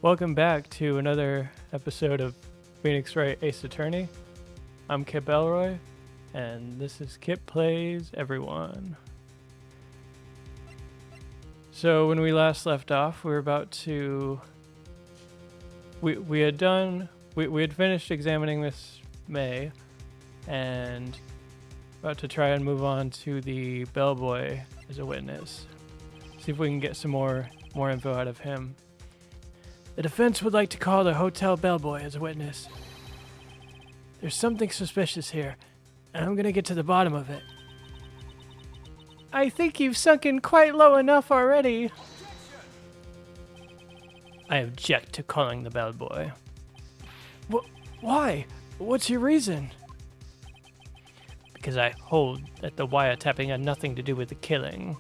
Welcome back to another episode of Phoenix Wright Ace Attorney. I'm Kip Elroy, and this is Kip Plays Everyone. So when we last left off, we were about to... We had finished examining Miss May, and about to try and move on to the bellboy as a witness. See if we can get some more info out of him. The defense would like to call the hotel bellboy as a witness. There's something suspicious here, and I'm gonna get to the bottom of it. I think you've sunk in quite low enough already. I object to calling the bellboy. Why? What's your reason? Because I hold that the wiretapping had nothing to do with the killing.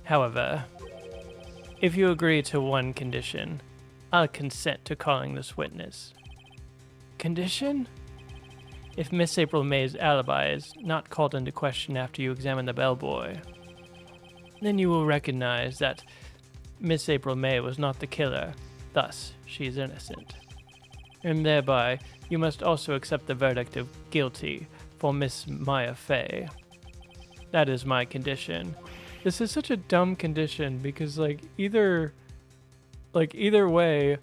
However, if you agree to one condition, I'll consent to calling this witness. Condition? If Miss April May's alibi is not called into question after you examine the bellboy, then you will recognize that Miss April May was not the killer, thus she is innocent. And thereby, you must also accept the verdict of guilty for Miss Maya Fey. That is my condition. This is such a dumb condition because, either way,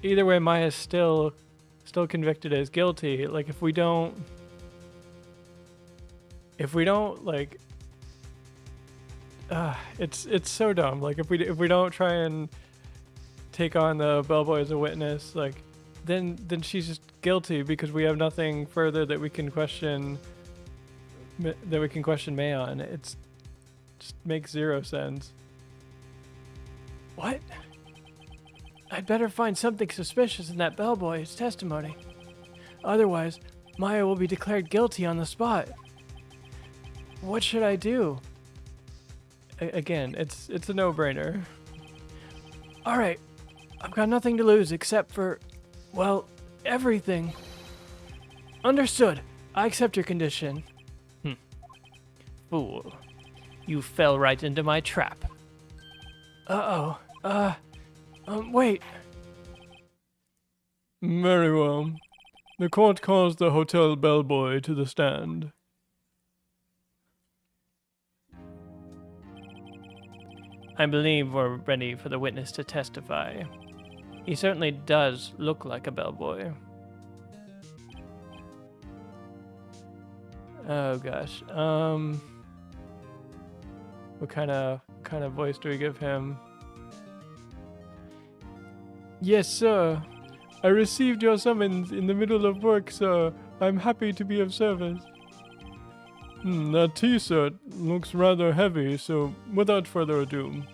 Maya's still convicted as guilty. If we don't, it's so dumb. If we don't try and take on the bellboy as a witness, then she's just guilty because we have nothing further that we can question. May on. It just makes zero sense. What? I'd better find something suspicious in that bellboy's testimony. Otherwise, Maya will be declared guilty on the spot. What should I do? Again, it's a no-brainer. Alright, I've got nothing to lose except for, well, everything. Understood. I accept your condition. Fool. You fell right into my trap. Wait. Very well. The court calls the hotel bellboy to the stand. I believe we're ready for the witness to testify. He certainly does look like a bellboy. Oh gosh. What kind of voice do we give him? Yes, sir. I received your summons in the middle of work, sir. I'm happy to be of service. That T-shirt looks rather heavy, so without further ado,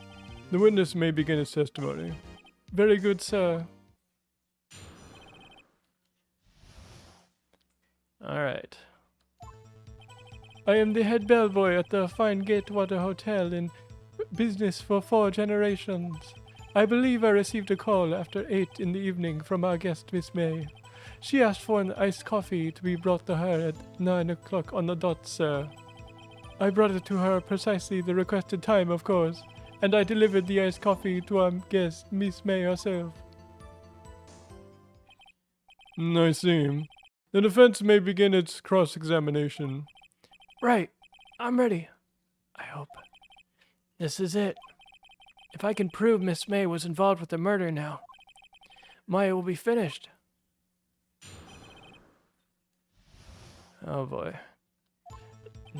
the witness may begin his testimony. Very good, sir. All right. I am the head bellboy at the Fine Gatewater Hotel in business for 4 generations. I believe I received a call after 8 in the evening from our guest, Miss May. She asked for an iced coffee to be brought to her at 9 o'clock on the dot, sir. I brought it to her precisely the requested time, of course, and I delivered the iced coffee to our guest, Miss May herself. I see. The defense may begin its cross-examination. Right. I'm ready. I hope. This is it. If I can prove Miss May was involved with the murder now, Maya will be finished. Oh boy.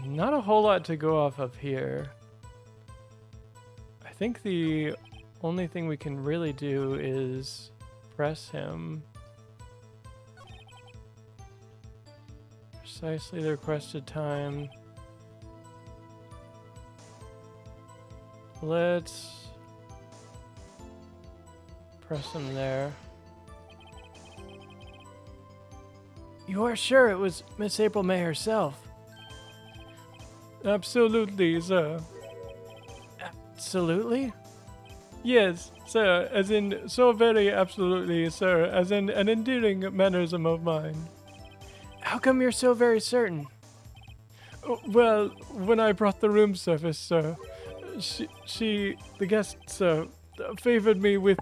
Not a whole lot to go off of here. I think the only thing we can really do is press him. Precisely the requested time. Let's press him there. You are sure it was Miss April May herself? Absolutely, sir. Absolutely? Yes, sir, as in so very absolutely, sir, as in an endearing mannerism of mine. How come you're so very certain? Well, when I brought the room service, sir, the guest, sir, favored me with,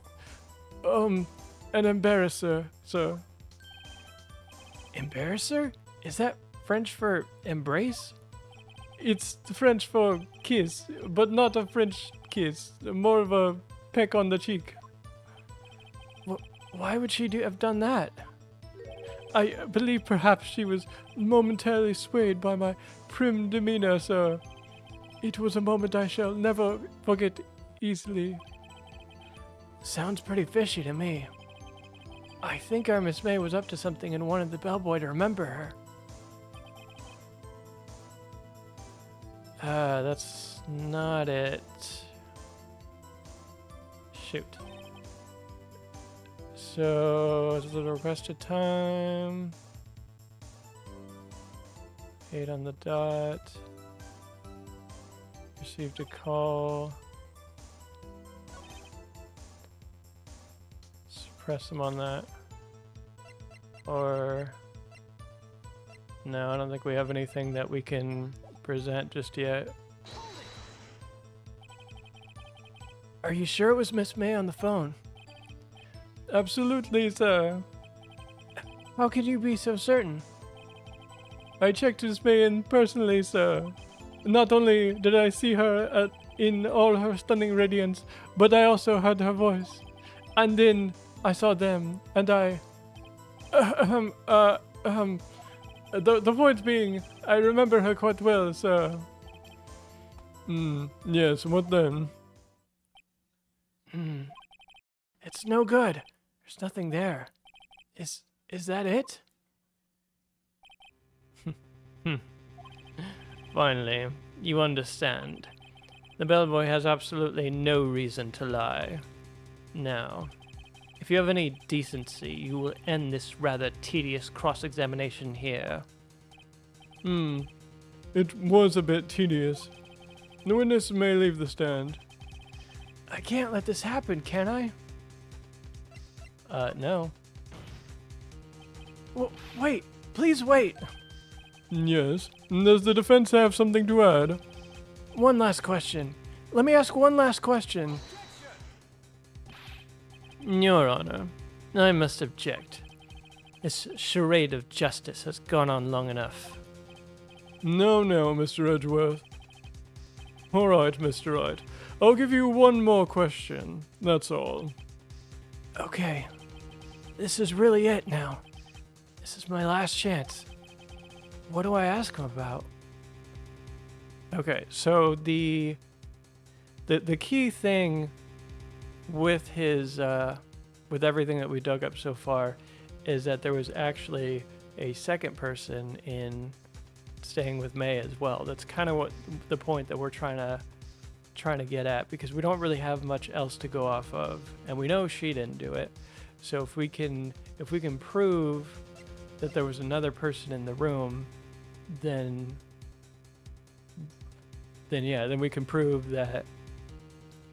an embarrasser, sir. Embarrasser? Is that French for embrace? It's French for kiss, but not a French kiss, more of a peck on the cheek. Why would she have done that? I believe perhaps she was momentarily swayed by my prim demeanor, sir. It was a moment I shall never forget easily. Sounds pretty fishy to me. I think our Miss May was up to something and wanted the bellboy to remember her. That's not it. Shoot. So, it's the requested time. 8 on the dot. Received a call. Suppress them on that. Or... No, I don't think we have anything that we can present just yet. Are you sure it was Miss May on the phone? Absolutely, sir. How could you be so certain? I checked Miss May in personally, sir. Not only did I see her in all her stunning radiance, but I also heard her voice. And then I saw them, and I... The point being, I remember her quite well, sir. Yes, what then? It's no good. There's nothing there. Is that it? Finally, you understand. The bellboy has absolutely no reason to lie. Now, if you have any decency, you will end this rather tedious cross-examination here. It was a bit tedious. The witness may leave the stand. I can't let this happen, can I? No. Wait, please wait. Yes. Does the defense have something to add? One last question. Let me ask one last question. Your Honor, I must object. This charade of justice has gone on long enough. No, Mr. Edgeworth. All right, Mr. Wright. I'll give you one more question. That's all. Okay. This is really it now. This is my last chance. What do I ask him about? Okay, so the key thing with his with everything that we dug up so far is that there was actually a second person in staying with May as well. That's kind of what the point that we're trying to get at, because we don't really have much else to go off of, and we know she didn't do it. So if we can prove that there was another person in the room, then we can prove that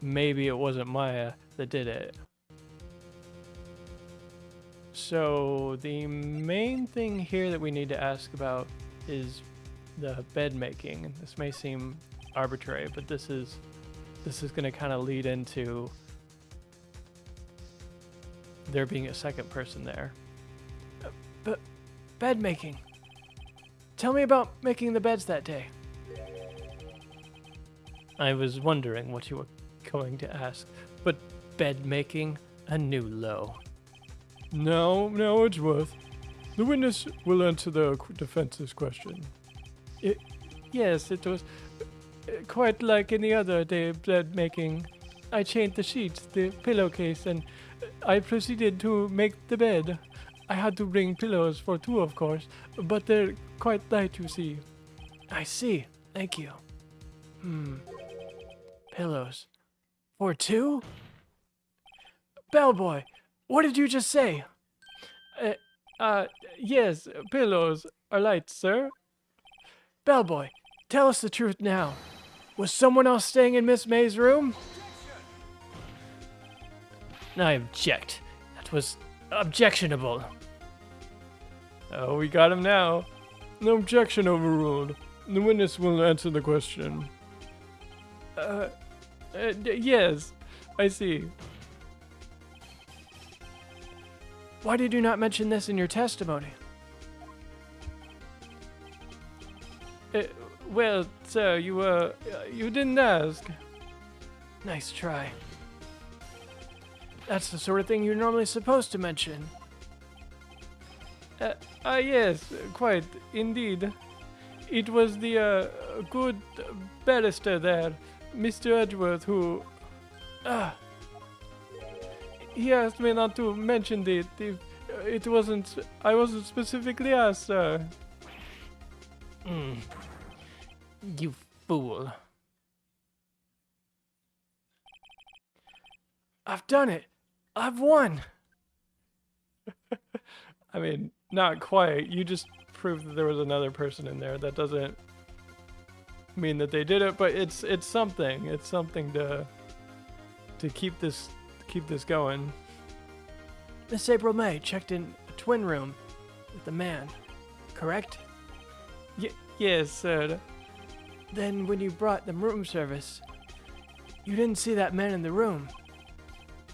maybe it wasn't Maya that did it. So the main thing here that we need to ask about is the bed making. This may seem arbitrary, but this is going to kind of lead into there being a second person there. But bed making. Tell me about making the beds that day. I was wondering what you were going to ask, but bed making, a new low. No, Edgeworth. The witness will answer the defense's question. Yes, it was quite like any other day of bed making. I changed the sheets, the pillowcase, and I proceeded to make the bed. I had to bring pillows for two, of course, but they're quite light, you see. I see. Thank you. Pillows. For two? Bellboy, what did you just say? Yes, pillows are light, sir. Bellboy, tell us the truth now. Was someone else staying in Miss May's room? I object. That was objectionable. Oh, we got him now. No objection overruled. The witness will answer the question. Yes, I see. Why did you not mention this in your testimony? Well, sir, you didn't ask. Nice try. That's the sort of thing you're normally supposed to mention. Yes, quite, indeed. It was the, good barrister there, Mr. Edgeworth, who, he asked me not to mention it if I wasn't specifically asked, sir. You fool. I've done it. I've won. I mean, not quite. You just proved that there was another person in there. That doesn't mean that they did it, but it's something. It's something to keep this going. Miss April May checked in a twin room with the man, correct? Yes, sir. Then when you brought the room service, you didn't see that man in the room.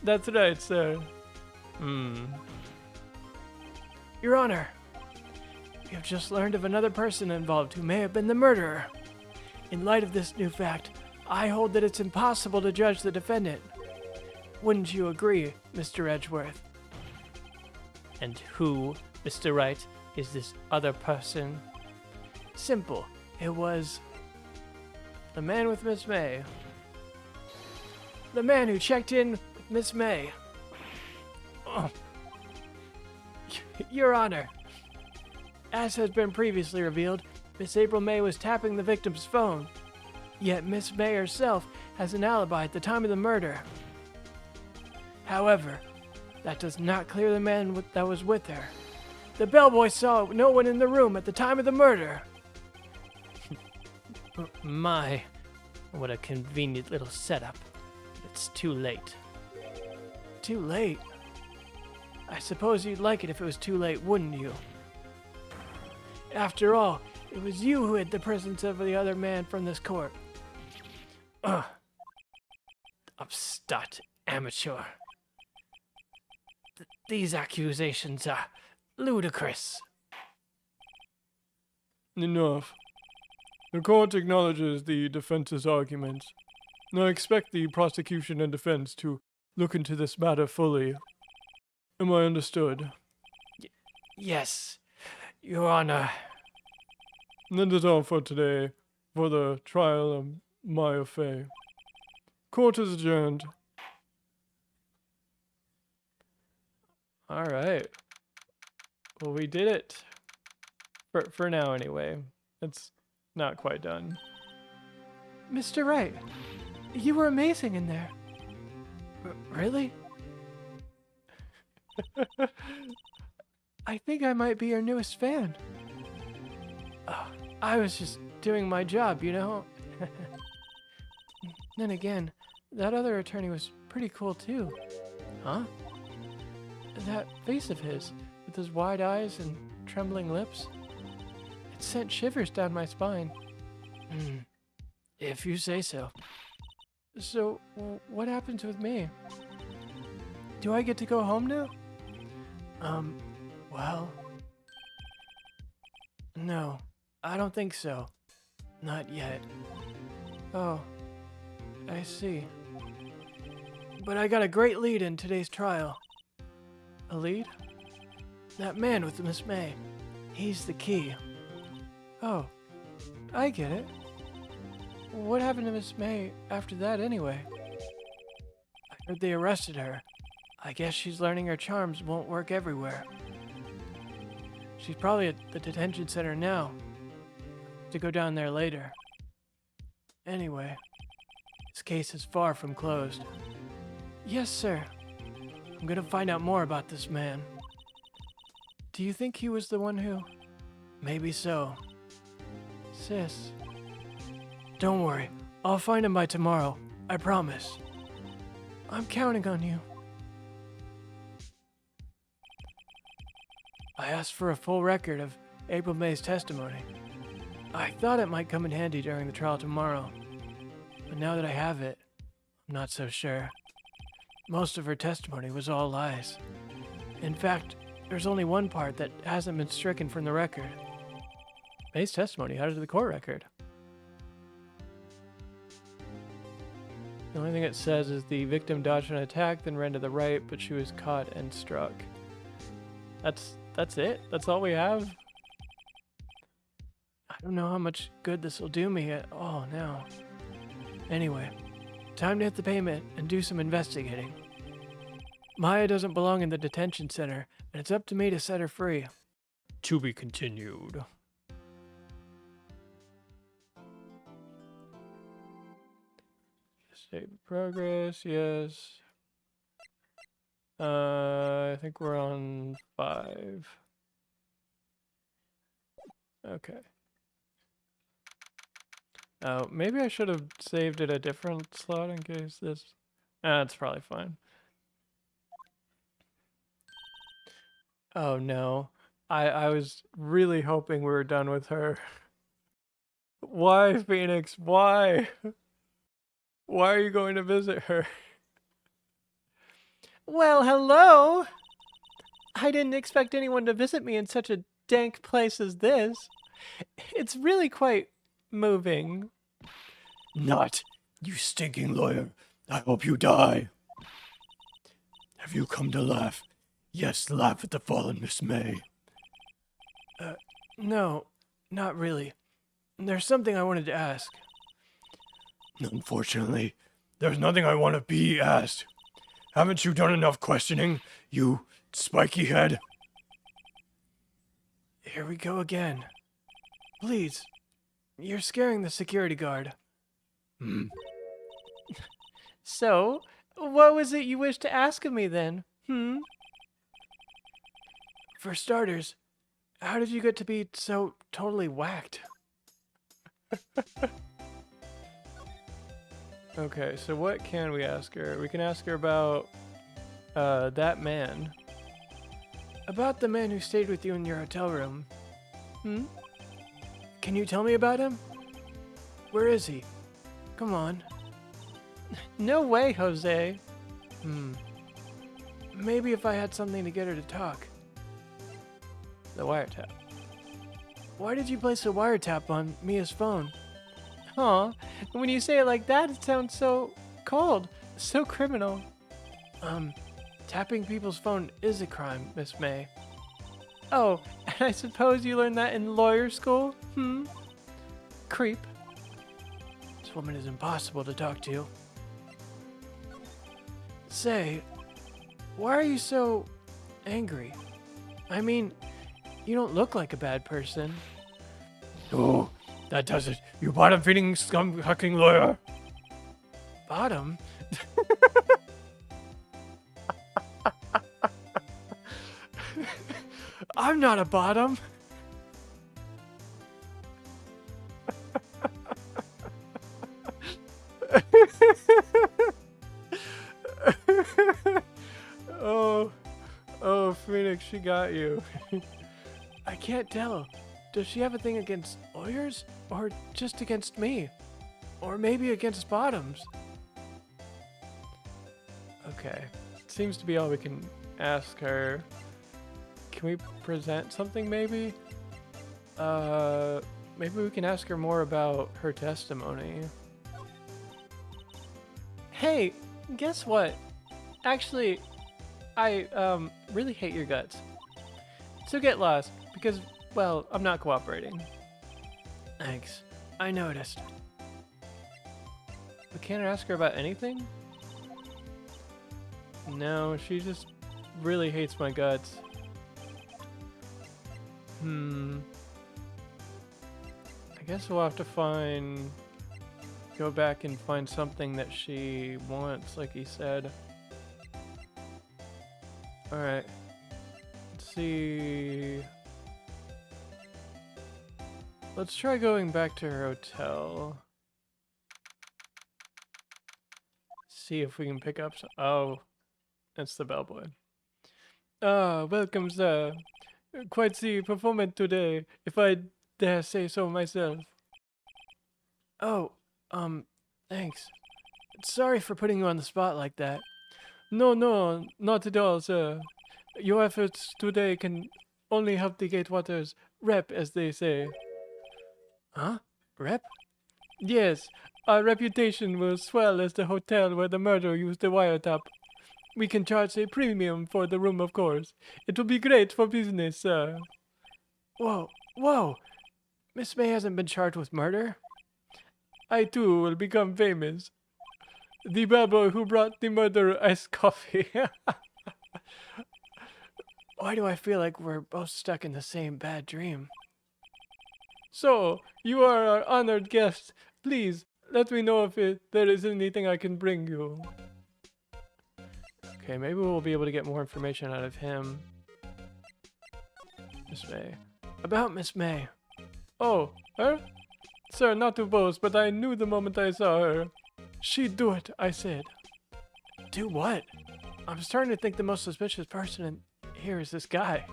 That's right, sir. Your Honor, we have just learned of another person involved who may have been the murderer. In light of this new fact, I hold that it's impossible to judge the defendant. Wouldn't you agree, Mr. Edgeworth? And who, Mr. Wright, is this other person? Simple. It was the man with Miss May. The man who checked in with Miss May. Oh. Your Honor, as has been previously revealed, Miss April May was tapping the victim's phone. Yet Miss May herself has an alibi at the time of the murder. However, that does not clear the man that was with her. The bellboy saw no one in the room at the time of the murder. My, what a convenient little setup. It's too late. Too late? I suppose you'd like it if it was too late, wouldn't you? After all, it was you who hid the presence of the other man from this court. Ugh. Upstart amateur. These accusations are ludicrous. Enough. The court acknowledges the defense's arguments. I expect the prosecution and defense to look into this matter fully. Am I understood? Yes, Your Honor. That is all for today, for the trial of Maya Fey. Court is adjourned. All right. Well, we did it. For now, anyway. It's not quite done. Mr. Wright, you were amazing in there. Really? I think I might be your newest fan. I was just doing my job, you know? Then again, that other attorney was pretty cool too. Huh? That face of his, with his wide eyes and trembling lips, it sent shivers down my spine. If you say so. So, what happens with me? Do I get to go home now? Well... No, I don't think so. Not yet. Oh, I see. But I got a great lead in today's trial. A lead? That man with Miss May. He's the key. Oh, I get it. What happened to Miss May after that anyway? I heard they arrested her. I guess she's learning her charms won't work everywhere. She's probably at the detention center now. To go down there later. Anyway, this case is far from closed. Yes, sir. I'm gonna find out more about this man. Do you think he was the one who... Maybe so. Sis. Don't worry. I'll find him by tomorrow. I promise. I'm counting on you. I asked for a full record of April May's testimony. I thought it might come in handy during the trial tomorrow. But now that I have it, I'm not so sure. Most of her testimony was all lies. In fact, there's only one part that hasn't been stricken from the record. May's testimony added to the court record. The only thing it says is the victim dodged an attack, then ran to the right, but she was caught and struck. That's it? That's all we have? I don't know how much good this will do me at all now. Anyway, time to hit the pavement and do some investigating. Maya doesn't belong in the detention center, and it's up to me to set her free. To be continued. Save progress, yes. I think we're on 5. Okay. Oh, maybe I should have saved it a different slot in case this... it's probably fine. Oh no. I was really hoping we were done with her. Why, Phoenix? Why? Why are you going to visit her? Well, hello! I didn't expect anyone to visit me in such a dank place as this. It's really quite moving. Not, you stinking lawyer. I hope you die. Have you come to laugh? Yes, laugh at the fallen Miss May. No, not really. There's something I wanted to ask. Unfortunately, there's nothing I want to be asked. Haven't you done enough questioning, you spiky head? Here we go again. Please, you're scaring the security guard. So, what was it you wished to ask of me then? For starters, how did you get to be so totally whacked? Okay, so what can we ask her? We can ask her about that man. About the man who stayed with you in your hotel room. Can you tell me about him? Where is he? Come on. No way, Jose. Maybe if I had something to get her to talk. The wiretap. Why did you place a wiretap on Mia's phone? Aw, when you say it like that, it sounds so cold, so criminal. Tapping people's phone is a crime, Miss May. Oh, and I suppose you learned that in lawyer school? Creep. This woman is impossible to talk to. Say, why are you so angry? I mean, you don't look like a bad person. Oh, that does it. You bottom-feeding, scum-hucking lawyer. Bottom? I'm not a bottom. Oh, Phoenix, she got you. I can't tell. Does she have a thing against lawyers? Or just against me? Or maybe against bottoms? Okay. Seems to be all we can ask her. Can we present something maybe? Maybe we can ask her more about her testimony. Hey, guess what? Actually, I really hate your guts. So get lost, because, well, I'm not cooperating. Thanks. I noticed. We can't ask her about anything? No, she just really hates my guts. I guess we'll have to go back and find something that she wants, like he said. Alright. Let's see. Let's try going back to her hotel. See if we can pick up some. Oh, that's the bellboy. Ah, welcome, sir. Quite the performance today, if I dare say so myself. Oh, thanks. Sorry for putting you on the spot like that. No, no, not at all, sir. Your efforts today can only help the Gatewaters rep, as they say. Huh? Rep? Yes, our reputation will swell as the hotel where the murderer used the wiretap. We can charge a premium for the room, of course. It will be great for business, sir. Whoa, whoa! Miss May hasn't been charged with murder? I too will become famous. The bellboy who brought the murderer iced coffee. Why do I feel like we're both stuck in the same bad dream? So, you are our honored guest. Please, let me know if there is anything I can bring you. Okay, maybe we'll be able to get more information out of him. Miss May. About Miss May. Oh, her? Sir, not to boast, but I knew the moment I saw her. She'd do it, I said. Do what? I'm starting to think the most suspicious person in here is this guy.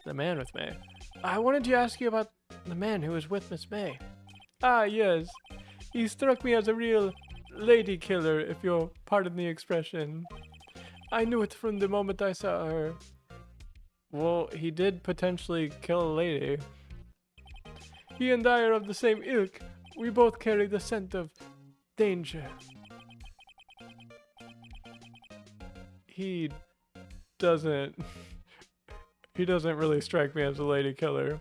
The man with May. I wanted to ask you about the man who was with Miss May. Ah, yes. He struck me as a real lady killer, if you'll pardon the expression. I knew it from the moment I saw her. Well, he did potentially kill a lady. He and I are of the same ilk. We both carry the scent of danger. He doesn't really strike me as a lady killer.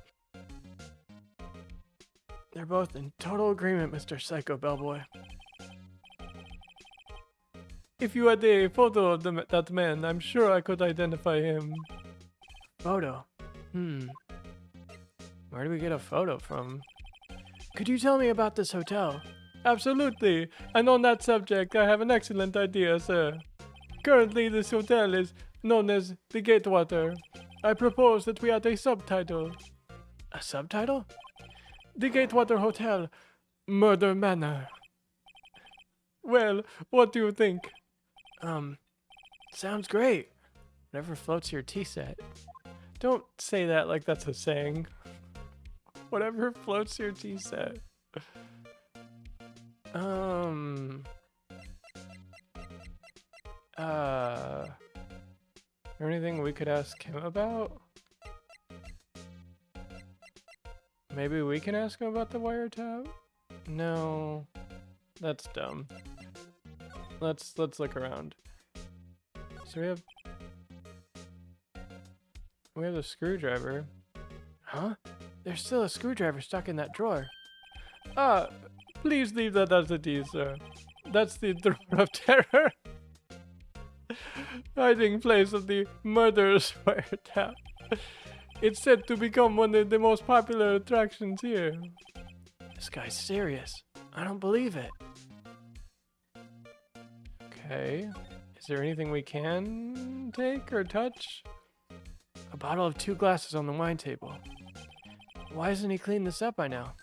They're both in total agreement, Mr. Psycho Bellboy. If you had a photo of that man, I'm sure I could identify him. Photo? Where do we get a photo from? Could you tell me about this hotel? Absolutely. And on that subject, I have an excellent idea, sir. Currently, this hotel is known as the Gatewater. I propose that we add a subtitle. A subtitle? The Gatewater Hotel, Murder Manor. Well, what do you think? Sounds great. Whatever floats your tea set. Don't say that like that's a saying. Whatever floats your tea set. Anything we could ask him about? Maybe we can ask him about the wiretap? No. That's dumb. Let's look around. So we have the screwdriver. Huh? There's still a screwdriver stuck in that drawer. Ah, please leave that as it is, sir. That's the drawer of terror. Hiding place of the murderer's wiretap. It's said to become one of the most popular attractions here. This guy's serious. I don't believe it. Okay. Is there anything we can take or touch? A bottle of 2 glasses on the wine table. Why hasn't he cleaned this up by now?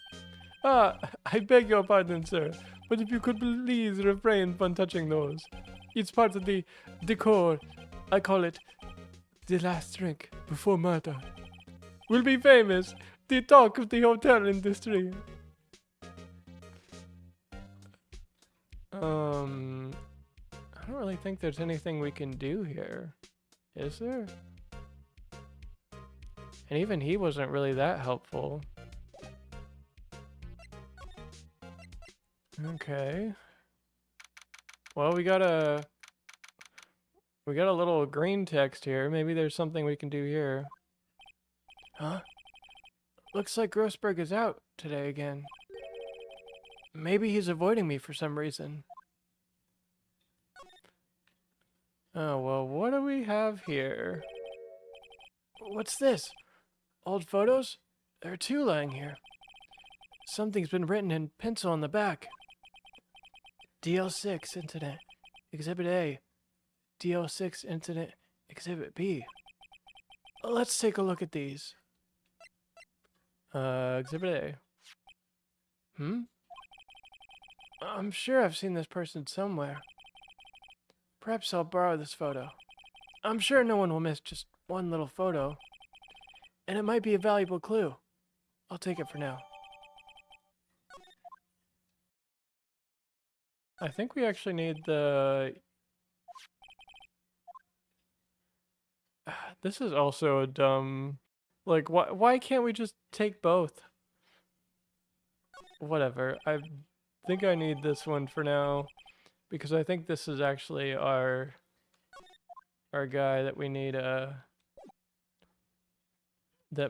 Ah, I beg your pardon, sir, but if you could please refrain from touching those. It's part of the decor. I call it the last drink before murder. We'll be famous, the talk of the hotel industry. I don't really think there's anything we can do here. Is there? And even he wasn't really that helpful. Okay. Well, we got a little green text here. Maybe there's something we can do here. Huh? Looks like Grossberg is out today again. Maybe he's avoiding me for some reason. Oh, well, what do we have here? What's this? Old photos? There are 2 lying here. Something's been written in pencil on the back. DL6 Incident, Exhibit A. DL6 Incident, Exhibit B. Let's take a look at these. Exhibit A. I'm sure I've seen this person somewhere. Perhaps I'll borrow this photo. I'm sure no one will miss just one little photo. And it might be a valuable clue. I'll take it for now. I think we actually need the... This is also a dumb... Like, why can't we just take both? Whatever. I think I need this one for now. Because I think this is actually our guy that we need, that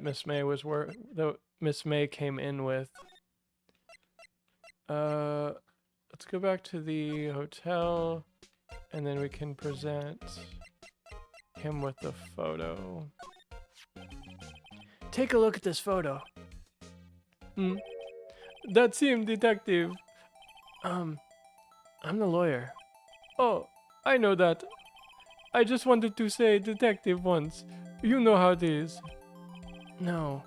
Miss May was that Miss May came in with. Let's go back to the hotel, and then we can present him with the photo. Take a look at this photo. That's him, detective. I'm the lawyer. Oh, I know that. I just wanted to say detective once. You know how it is. No,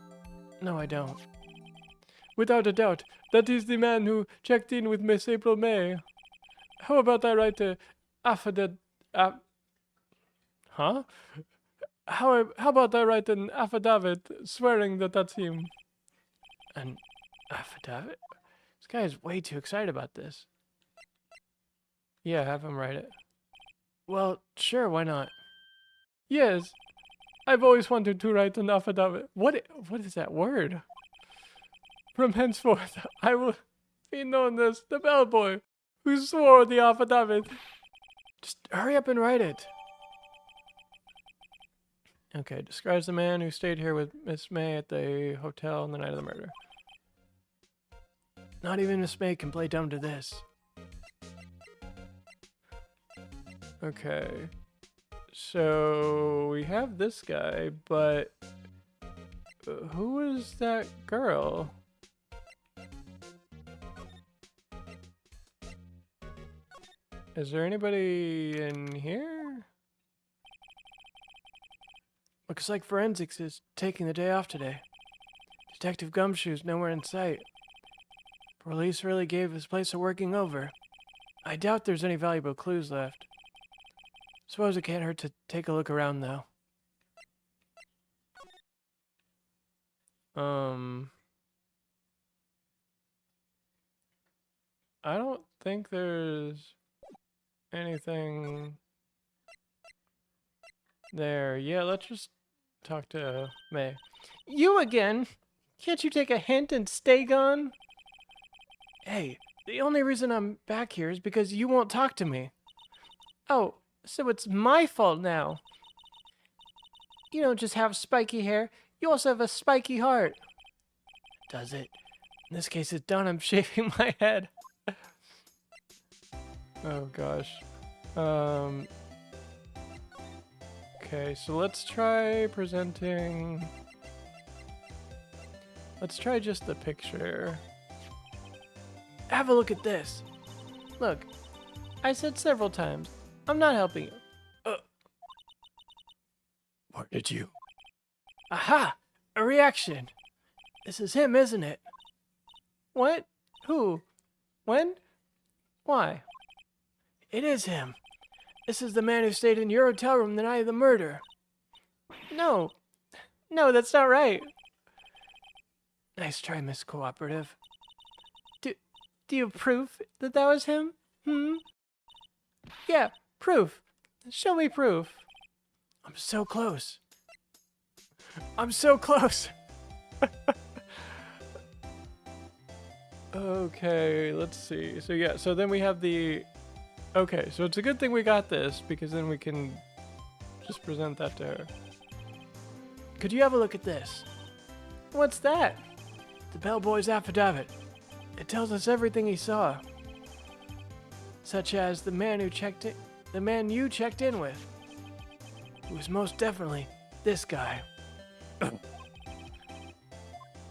I don't. Without a doubt, that is the man who checked in with Miss April May. How about I write a affidavit? Huh? How about I write an affidavit swearing that that's him? An affidavit? This guy is way too excited about this. Yeah, have him write it. Well, sure, why not? Yes, I've always wanted to write an affidavit. What is that word? From henceforth, I will be known as the bellboy who swore the affidavit. Just hurry up and write it. Okay, describes the man who stayed here with Miss May at the hotel on the night of the murder. Not even Miss May can play dumb to this. Okay. So we have this guy, but who is that girl? Is there anybody in here? Looks like forensics is taking the day off today. Detective Gumshoe's nowhere in sight. Police really gave this place a working over. I doubt there's any valuable clues left. Suppose it can't hurt to take a look around, though. I don't think there's anything there. Yeah, let's just talk to May. You again? Can't you take a hint and stay gone? Hey, the only reason I'm back here is because you won't talk to me. Oh, so it's my fault now. You don't just have spiky hair, you also have a spiky heart. Does it? In this case, it's done. I'm shaving my head. Oh gosh. Okay, so let's try presenting. Let's try just the picture. Have a look at this. Look, I said several times, I'm not helping you. Where did you? Aha! A reaction. This is him, isn't it? What? Who? When? Why? It is him. This is the man who stayed in your hotel room the night of the murder. No, that's not right. Nice try, Miss Cooperative. Do you have proof that was him? Yeah, proof. Show me proof. I'm so close. I'm so close. Okay, let's see. So yeah, so then we have the... Okay, so it's a good thing we got this, because then we can just present that to her. Could you have a look at this? What's that? The bellboy's affidavit. It tells us everything he saw. Such as the man you checked in with. Who was most definitely this guy.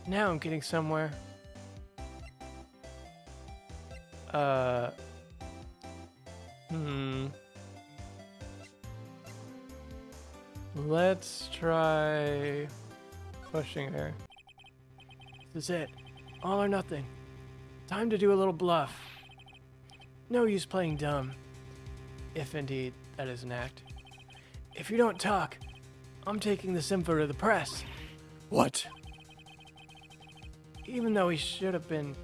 Now I'm getting somewhere. Let's try pushing her. This is it. All or nothing. Time to do a little bluff. No use playing dumb. If indeed that is an act. If you don't talk, I'm taking this info to the press. What? Even though he should have been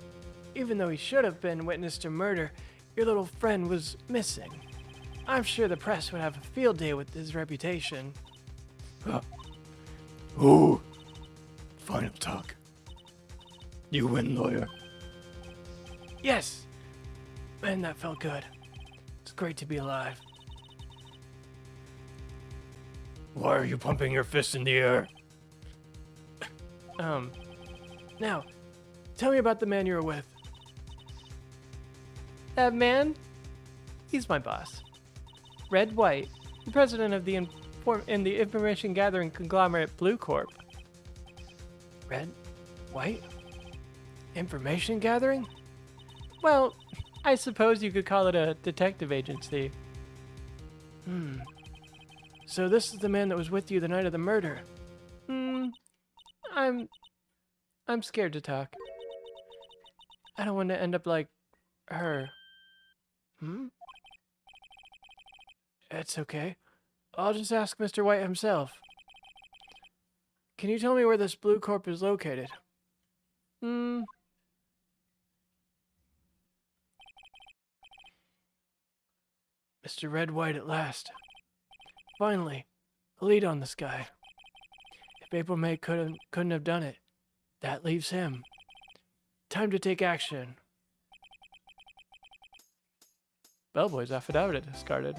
witness to murder, your little friend was missing. I'm sure the press would have a field day with his reputation. Ooh. Final talk. You win, lawyer. Yes! Man, that felt good. It's great to be alive. Why are you pumping your fist in the air? Now, tell me about the man you were with. That man? He's my boss. Red White, the president of the information gathering conglomerate Blue Corp. Red? White? Information gathering? Well, I suppose you could call it a detective agency. So this is the man that was with you the night of the murder. I'm scared to talk. I don't want to end up like her. It's okay. I'll just ask Mr. White himself. Can you tell me where this Blue Corp is located? Mr. Red White at last. Finally, a lead on this guy. If April May couldn't have done it, that leaves him. Time to take action. Bellboy's affidavit discarded.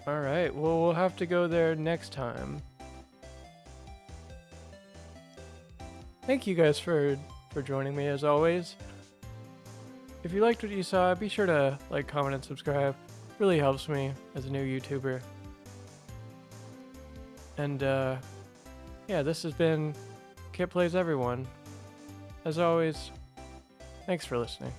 Alright, well, we'll have to go there next time. Thank you guys for joining me as always. If you liked what you saw, be sure to like, comment, and subscribe. Really helps me as a new YouTuber. And yeah, this has been Kit Plays Everyone. As always, thanks for listening.